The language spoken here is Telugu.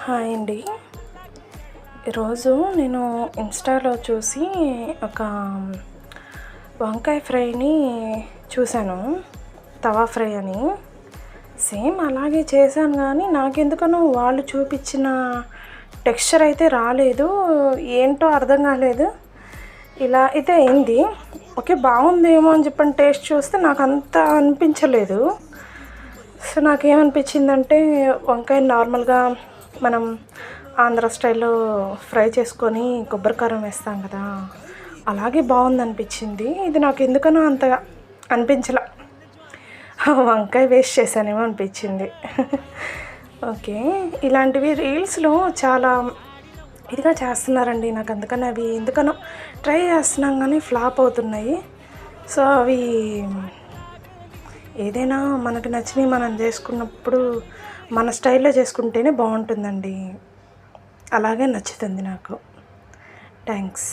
హాయ్ అండి. ఈరోజు నేను ఇన్స్టాలో చూసి ఒక వంకాయ ఫ్రైని చూశాను, తవా ఫ్రై అని. సేమ్ అలాగే చేశాను కానీ నాకెందుకనో వాళ్ళు చూపించిన టెక్స్చర్ అయితే రాలేదు. ఏంటో అర్థం కాలేదు. ఇలా అయితే అయింది. ఓకే, బాగుందేమో అని చెప్పని టేస్ట్ చూస్తే నాకు అంత అనిపించలేదు. సో నాకేమనిపించిందంటే వంకాయ నార్మల్గా మనం ఆంధ్ర స్టైల్లో ఫ్రై చేసుకొని కొబ్బరి కారం వేస్తాం కదా, అలాగే బాగుందనిపించింది. ఇది నాకు ఎందుకనో అంతగా అనిపించలా. వంకాయ వేస్ట్ చేశానేమో అనిపించింది. ఓకే, ఇలాంటివి రీల్స్లో చాలా ఇదిగా చేస్తున్నారండి. నాకు అందుకని అవి ఎందుకనో ట్రై చేస్తున్నాం కానీ ఫ్లాప్ అవుతున్నాయి. సో అవి ఏదైనా మనకు నచ్చినవి మనం చేసుకున్నప్పుడు మన స్టైల్లో చేసుకుంటేనే బాగుంటుందండి. అలాగే నచ్చుతుంది నాకు. థ్యాంక్స్.